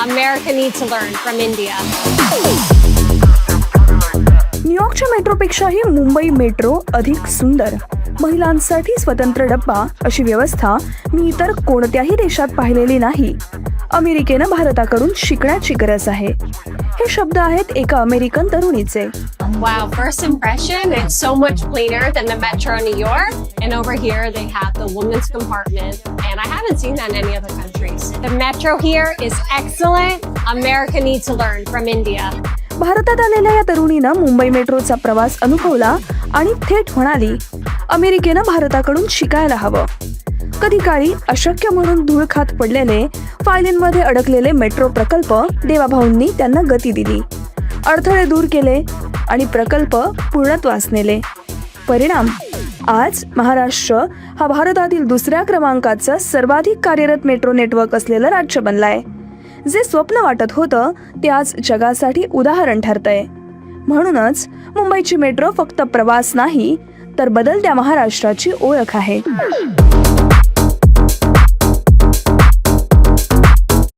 America needs to learn from India. न्यूयॉर्कच्या मेट्रोपेक्षाही Mumbai metro अधिक सुंदर. महिलांसाठी स्वतंत्र डब्बा अशी व्यवस्था मी इतर कोणत्याही देशात पाहिलेली नाही. अमेरिकेनं भारताकडून शिकण्याची गरज आहे. हे शब्द आहेत एका American तरुणीचे. Wow, first impression, it's so much cleaner than the Metro in New York. And over here they have the women's compartment. And I haven't seen that in any other countries. The Metro here is excellent. America needs to learn from India. भारतात आलेल्या या तरुणीनं मुंबई मेट्रोचा प्रवास अनुभवला आणि थेट म्हणाली, अमेरिकेनं भारताकडून शिकायला हवं. कधी काळी अशक्य म्हणून धूळ खात पडलेले, फायलींमध्ये अडकलेले मेट्रो प्रकल्प देवाभाऊंनी त्यांना गती दिली. अडथळे दूर केले आणि प्रकल्प पूर्णत्वास नेले. परिणाम, आज महाराष्ट्र हा भारतातील दुसऱ्या क्रमांकाचं सर्वाधिक कार्यरत मेट्रो नेटवर्क असलेलं राज्य बनलंय. जे स्वप्न वाटत होतं ते आज जगासाठी उदाहरण ठरतंय. म्हणूनच मुंबईची मेट्रो फक्त प्रवास नाही तर बदलत्या महाराष्ट्राची ओळख आहे.